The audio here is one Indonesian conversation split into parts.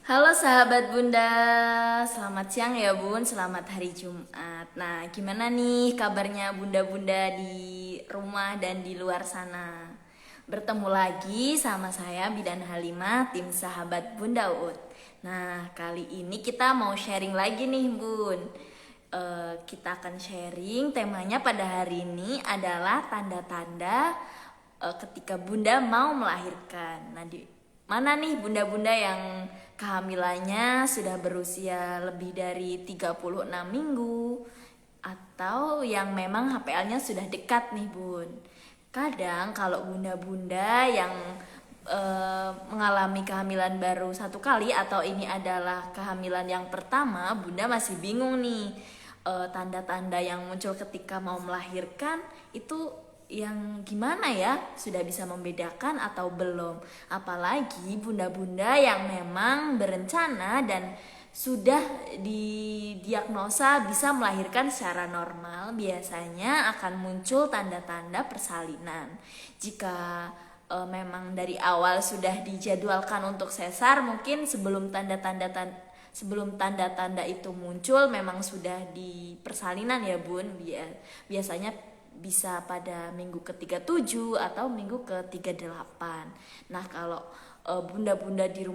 Halo sahabat Bunda, selamat siang ya Bun, selamat hari Jumat. Nah, gimana nih kabarnya Bunda-Bunda di rumah dan di luar sana? Bertemu lagi sama saya Bidan Halimah, tim sahabat Bunda Ut. Nah, kali ini kita mau sharing lagi nih Bun. Kita akan sharing, temanya pada hari ini adalah tanda-tanda ketika Bunda mau melahirkan. Nah, di mana nih bunda-bunda yang kehamilannya sudah berusia lebih dari 36 minggu atau yang memang HPL-nya sudah dekat nih Bun. Kadang kalau bunda-bunda yang mengalami kehamilan baru satu kali atau ini adalah kehamilan yang pertama, Bunda masih bingung nih tanda-tanda yang muncul ketika mau melahirkan itu yang gimana ya, sudah bisa membedakan atau belum, apalagi bunda-bunda yang memang berencana dan sudah didiagnosa bisa melahirkan secara normal, biasanya akan muncul tanda-tanda persalinan. Jika memang dari awal sudah dijadwalkan untuk sesar, mungkin sebelum tanda-tanda itu muncul memang sudah di persalinan ya Bun. Biasanya bisa pada minggu ke-37 atau minggu ke-38. Nah, kalau bunda-bunda di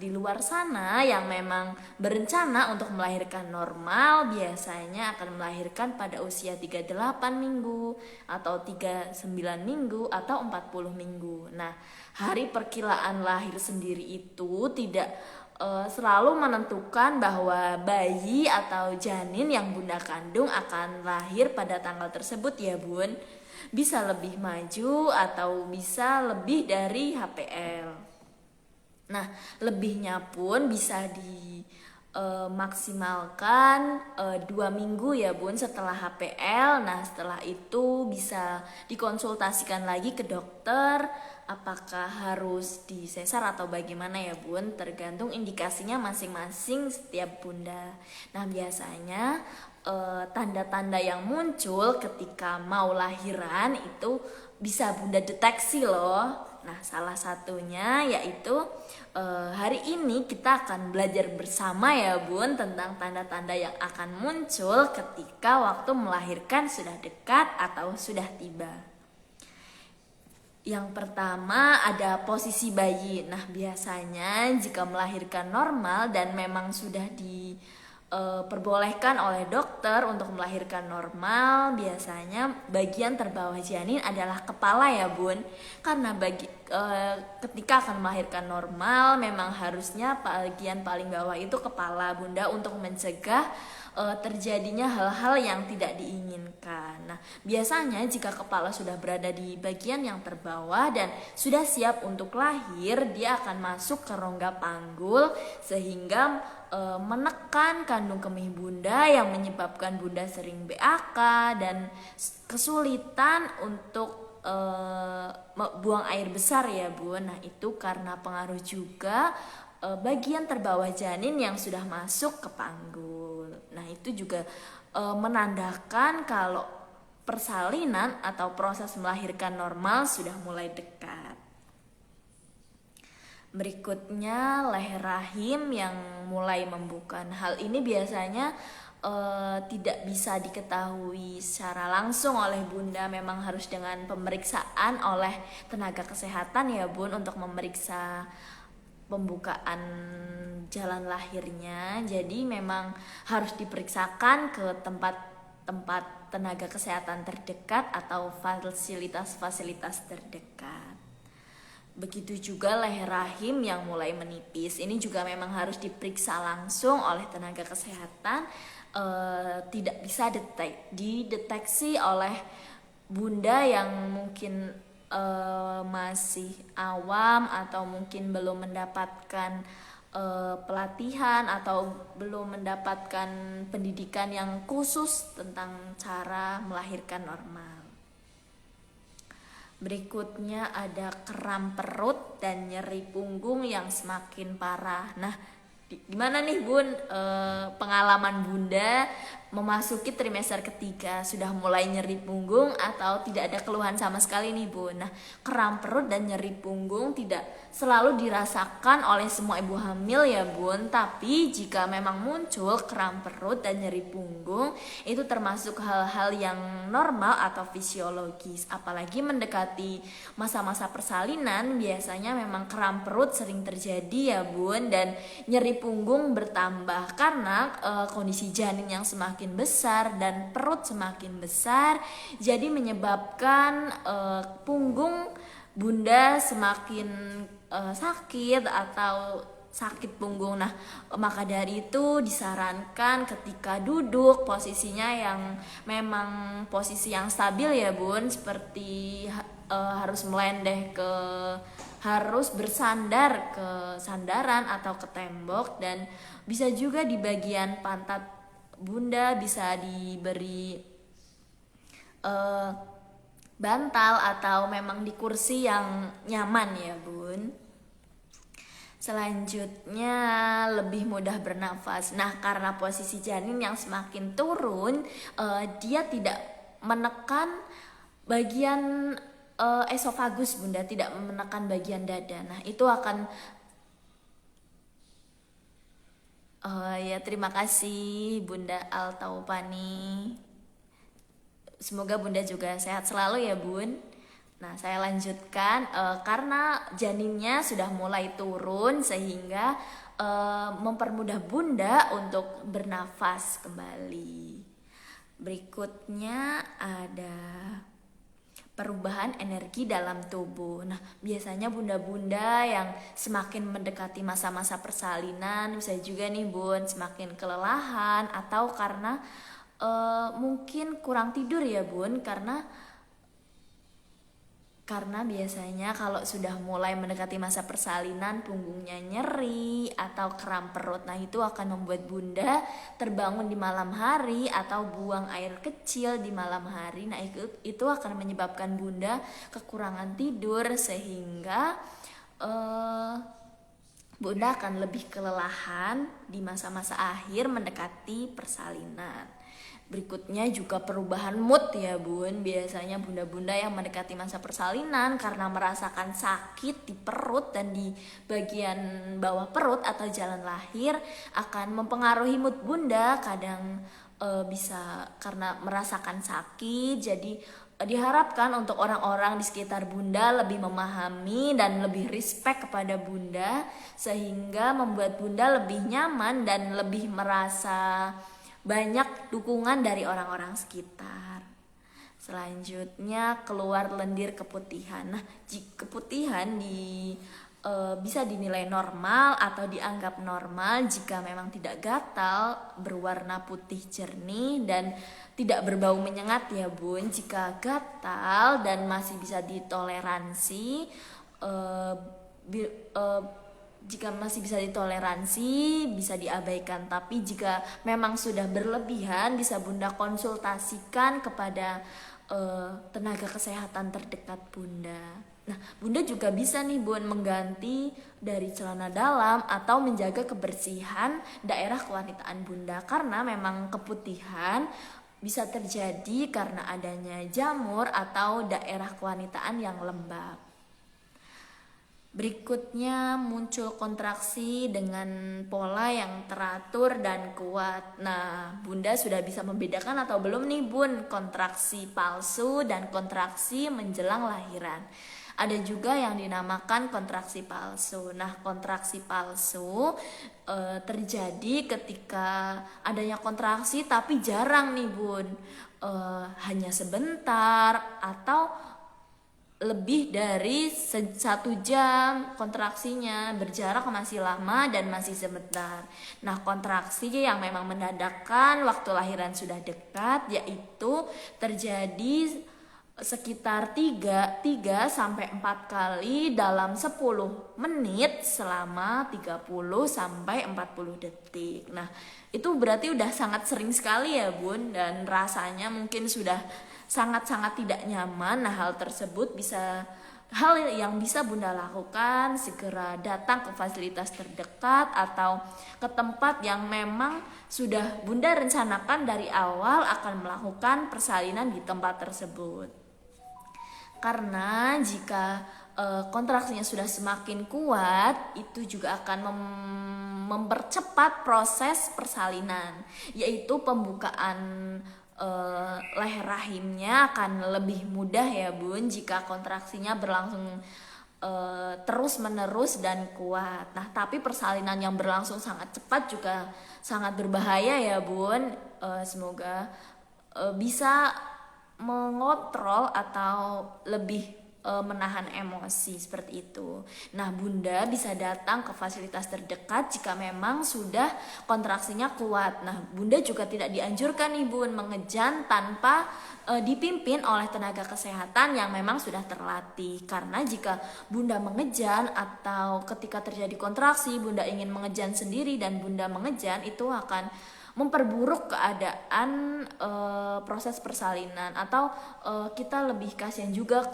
luar sana yang memang berencana untuk melahirkan normal biasanya akan melahirkan pada usia 38 minggu atau 39 minggu atau 40 minggu. Nah, hari perkiraan lahir sendiri itu tidak selalu menentukan bahwa bayi atau janin yang bunda kandung akan lahir pada tanggal tersebut ya Bun. Bisa lebih maju atau bisa lebih dari HPL. Nah, lebihnya pun bisa maksimalkan 2 minggu ya Bun setelah HPL. Nah, setelah itu bisa dikonsultasikan lagi ke dokter apakah harus disesar atau bagaimana ya Bun, tergantung indikasinya masing-masing setiap bunda. Nah, biasanya tanda-tanda yang muncul ketika mau lahiran itu bisa bunda deteksi loh. Nah, salah satunya yaitu hari ini kita akan belajar bersama ya Bun tentang tanda-tanda yang akan muncul ketika waktu melahirkan sudah dekat atau sudah tiba. Yang pertama ada posisi bayi. Nah, biasanya jika melahirkan normal dan memang sudah diperbolehkan oleh dokter untuk melahirkan normal, biasanya bagian terbawah janin adalah kepala ya Bun. Karena ketika akan melahirkan normal memang harusnya bagian paling bawah itu kepala Bunda untuk mencegah terjadinya hal-hal yang tidak diinginkan. Nah, biasanya jika kepala sudah berada di bagian yang terbawah dan sudah siap untuk lahir, dia akan masuk ke rongga panggul sehingga menekan kandung kemih bunda yang menyebabkan bunda sering BAK dan kesulitan untuk buang air besar ya Bun. Nah, itu karena pengaruh juga bagian terbawah janin yang sudah masuk ke panggul. Nah, itu juga menandakan kalau persalinan atau proses melahirkan normal sudah mulai dekat. Berikutnya leher rahim yang mulai membuka. Hal ini biasanya tidak bisa diketahui secara langsung oleh bunda, memang harus dengan pemeriksaan oleh tenaga kesehatan ya Bun untuk memeriksa pembukaan jalan lahirnya. Jadi memang harus diperiksakan ke tempat tenaga kesehatan terdekat atau fasilitas-fasilitas terdekat. Begitu juga leher rahim yang mulai menipis. Ini juga memang harus diperiksa langsung oleh tenaga kesehatan. Tidak bisa dideteksi oleh bunda yang mungkin masih awam atau mungkin belum mendapatkan pelatihan atau belum mendapatkan pendidikan yang khusus tentang cara melahirkan normal. Berikutnya ada kram perut dan nyeri punggung yang semakin parah. Nah, Gimana nih Bun, pengalaman Bunda memasuki trimester ketiga, sudah mulai nyeri punggung atau tidak ada keluhan sama sekali nih Bun? Nah, kram perut dan nyeri punggung tidak selalu dirasakan oleh semua ibu hamil ya Bun, tapi jika memang muncul kram perut dan nyeri punggung, itu termasuk hal-hal yang normal atau fisiologis. Apalagi mendekati masa-masa persalinan, biasanya memang kram perut sering terjadi ya Bun, dan nyeri punggung bertambah karena kondisi janin yang semakin besar dan perut semakin besar, jadi menyebabkan punggung Bunda semakin sakit atau sakit punggung. Nah, maka dari itu disarankan ketika duduk posisinya yang memang posisi yang stabil ya Bun, seperti harus melendeh harus bersandar ke sandaran atau ke tembok, dan bisa juga di bagian pantat Bunda bisa diberi bantal atau memang di kursi yang nyaman ya Bun. Selanjutnya lebih mudah bernafas. Nah, karena posisi janin yang semakin turun, dia tidak menekan bagian esofagus Bunda, tidak menekan bagian dada. Nah, itu akan ya, terima kasih Bunda Altaupani. Semoga Bunda juga sehat selalu ya Bun. Nah, saya lanjutkan, karena janinnya sudah mulai turun sehingga mempermudah Bunda untuk bernafas kembali. Berikutnya ada perubahan energi dalam tubuh. Nah, biasanya bunda-bunda yang semakin mendekati masa-masa persalinan bisa juga nih Bun semakin kelelahan, atau karena mungkin kurang tidur ya Bun, karena biasanya kalau sudah mulai mendekati masa persalinan punggungnya nyeri atau kram perut. Nah, itu akan membuat Bunda terbangun di malam hari atau buang air kecil di malam hari. Nah, itu akan menyebabkan Bunda kekurangan tidur sehingga Bunda akan lebih kelelahan di masa-masa akhir mendekati persalinan. Berikutnya juga perubahan mood ya Bun. Biasanya bunda-bunda yang mendekati masa persalinan karena merasakan sakit di perut dan di bagian bawah perut atau jalan lahir akan mempengaruhi mood Bunda. Kadang bisa karena merasakan sakit, jadi diharapkan untuk orang-orang di sekitar Bunda lebih memahami dan lebih respect kepada Bunda, sehingga membuat Bunda lebih nyaman dan lebih merasa banyak dukungan dari orang-orang sekitar. Selanjutnya keluar lendir keputihan. Nah, keputihan bisa dinilai normal atau dianggap normal jika memang tidak gatal, berwarna putih jernih dan tidak berbau menyengat ya Bun. Jika gatal dan masih bisa ditoleransi, jika masih bisa ditoleransi bisa diabaikan, tapi jika memang sudah berlebihan bisa Bunda konsultasikan kepada tenaga kesehatan terdekat Bunda. Nah, Bunda juga bisa nih Bun mengganti dari celana dalam atau menjaga kebersihan daerah kewanitaan Bunda, karena memang keputihan bisa terjadi karena adanya jamur atau daerah kewanitaan yang lembab. Berikutnya muncul kontraksi dengan pola yang teratur dan kuat. Nah, Bunda sudah bisa membedakan atau belum nih Bun kontraksi palsu dan kontraksi menjelang lahiran. Ada juga yang dinamakan kontraksi palsu. Nah, kontraksi palsu terjadi ketika adanya kontraksi tapi jarang nih Bun, hanya sebentar atau lebih dari 1 jam kontraksinya, berjarak masih lama dan masih sebentar. Nah, kontraksi yang memang mendadak waktu lahiran sudah dekat yaitu terjadi sekitar 3 sampai 4 kali dalam 10 menit selama 30 sampai 40 detik. Nah, itu berarti udah sangat sering sekali ya Bun, dan rasanya mungkin sudah sangat-sangat tidak nyaman. Nah, hal tersebut bisa hal yang bisa Bunda lakukan, segera datang ke fasilitas terdekat atau ke tempat yang memang sudah Bunda rencanakan dari awal akan melakukan persalinan di tempat tersebut. Karena jika kontraksinya sudah semakin kuat, itu juga akan mempercepat proses persalinan, yaitu pembukaan leher rahimnya akan lebih mudah ya Bun jika kontraksinya berlangsung terus menerus dan kuat. Nah, tapi persalinan yang berlangsung sangat cepat juga sangat berbahaya ya Bun. Semoga bisa mengontrol atau lebih menahan emosi seperti itu. Nah, Bunda bisa datang ke fasilitas terdekat jika memang sudah kontraksinya kuat. Nah, Bunda juga tidak dianjurkan nih Bun mengejan tanpa dipimpin oleh tenaga kesehatan yang memang sudah terlatih. Karena jika Bunda mengejan atau ketika terjadi kontraksi Bunda ingin mengejan sendiri dan Bunda mengejan, itu akan memperburuk keadaan proses persalinan atau kita lebih kasihan juga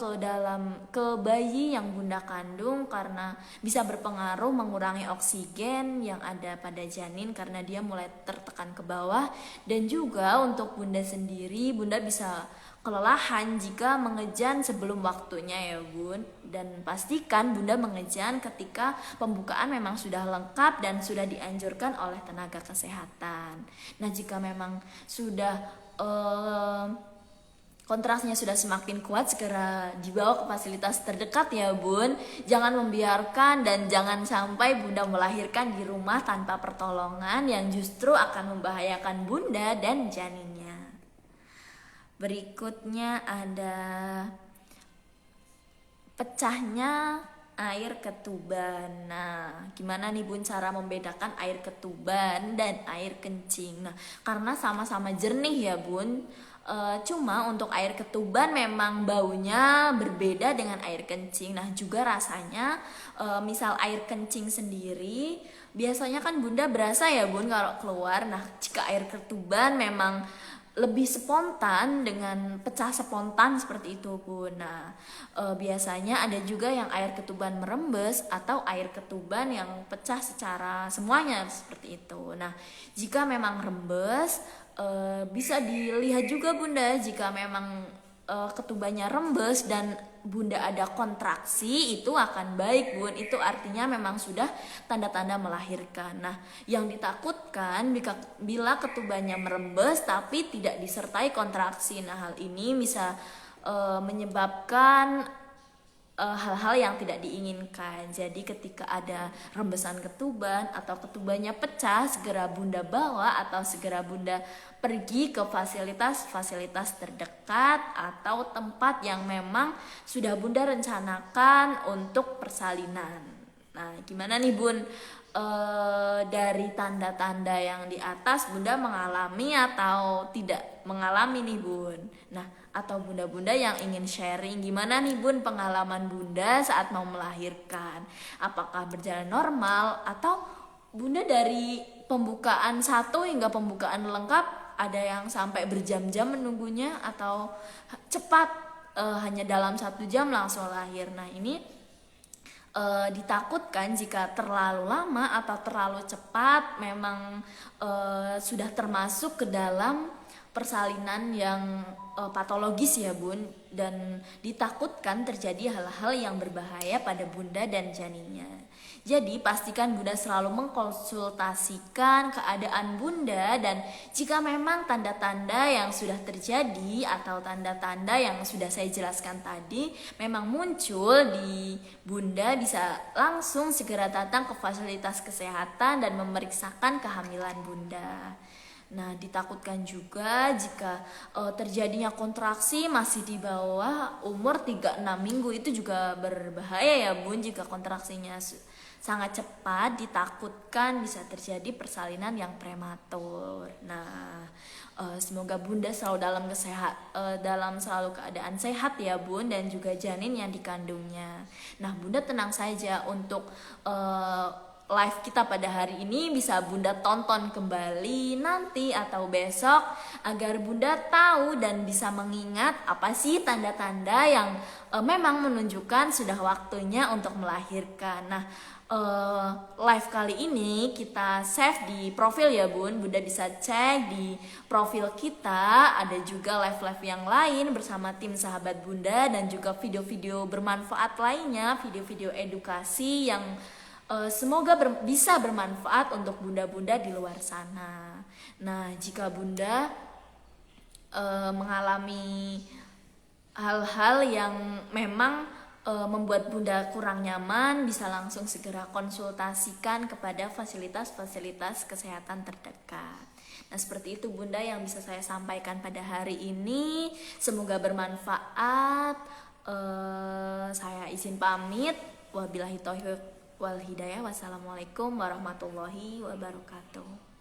ke bayi yang Bunda kandung, karena bisa berpengaruh mengurangi oksigen yang ada pada janin karena dia mulai tertekan ke bawah. Dan juga untuk Bunda sendiri, Bunda bisa kelelahan jika mengejan sebelum waktunya ya Bun. Dan pastikan Bunda mengejan ketika pembukaan memang sudah lengkap dan sudah dianjurkan oleh tenaga kesehatan. Nah, jika memang sudah kontrasnya sudah semakin kuat, segera dibawa ke fasilitas terdekat ya Bun. Jangan membiarkan dan jangan sampai Bunda melahirkan di rumah tanpa pertolongan yang justru akan membahayakan Bunda dan janinnya. Berikutnya ada pecahnya air ketuban. Nah, gimana nih Bun cara membedakan air ketuban dan air kencing? Nah, karena sama-sama jernih ya Bun. Cuma untuk air ketuban memang baunya berbeda dengan air kencing. Nah, juga rasanya misal air kencing sendiri biasanya kan Bunda berasa ya Bun kalau keluar. Nah, jika air ketuban memang lebih spontan dengan pecah spontan seperti itu Bun. Nah, biasanya ada juga yang air ketuban merembes atau air ketuban yang pecah secara semuanya seperti itu. Nah, jika memang rembes, bisa dilihat juga Bunda jika memang ketubannya rembes dan Bunda ada kontraksi, itu akan baik Bun. Itu artinya memang sudah tanda-tanda melahirkan. Nah, yang ditakutkan bila ketubannya merembes tapi tidak disertai kontraksi. Nah, hal ini bisa menyebabkan hal-hal yang tidak diinginkan. Jadi ketika ada rembesan ketuban atau ketubannya pecah, segera Bunda bawa atau segera Bunda pergi ke fasilitas terdekat atau tempat yang memang sudah Bunda rencanakan untuk persalinan. Nah, gimana nih Bun? Dari tanda-tanda yang di atas Bunda mengalami atau tidak mengalami nih Bun? Nah, atau bunda-bunda yang ingin sharing gimana nih Bun pengalaman Bunda saat mau melahirkan? Apakah berjalan normal atau Bunda dari pembukaan 1 hingga pembukaan lengkap ada yang sampai berjam-jam menunggunya atau cepat hanya dalam 1 jam langsung lahir? Nah, ini ditakutkan jika terlalu lama atau terlalu cepat memang sudah termasuk ke dalam persalinan yang patologis ya Bun, dan ditakutkan terjadi hal-hal yang berbahaya pada Bunda dan janinnya. Jadi pastikan Bunda selalu mengkonsultasikan keadaan Bunda, dan jika memang tanda-tanda yang sudah terjadi atau tanda-tanda yang sudah saya jelaskan tadi memang muncul di Bunda, bisa langsung segera datang ke fasilitas kesehatan dan memeriksakan kehamilan Bunda. Nah, ditakutkan juga jika terjadinya kontraksi masih di bawah umur 36 minggu, itu juga berbahaya ya Bun. Jika kontraksinya sangat cepat, ditakutkan bisa terjadi persalinan yang prematur. Nah, semoga Bunda selalu dalam selalu keadaan sehat ya Bun, dan juga janin yang dikandungnya. Nah, Bunda tenang saja untuk live kita pada hari ini bisa Bunda tonton kembali nanti atau besok agar Bunda tahu dan bisa mengingat apa sih tanda-tanda yang memang menunjukkan sudah waktunya untuk melahirkan. Nah, live kali ini kita save di profil ya Bun. Bunda bisa cek di profil kita, ada juga live-live yang lain bersama tim sahabat Bunda dan juga video-video bermanfaat lainnya, video-video edukasi yang semoga bisa bermanfaat untuk bunda-bunda di luar sana. Nah, jika Bunda mengalami hal-hal yang memang membuat Bunda kurang nyaman, bisa langsung segera konsultasikan kepada fasilitas-fasilitas kesehatan terdekat. Nah, seperti itu Bunda yang bisa saya sampaikan pada hari ini. Semoga bermanfaat. Saya izin pamit. Wabillahi taufiq wal hidayah. Wassalamualaikum warahmatullahi wabarakatuh.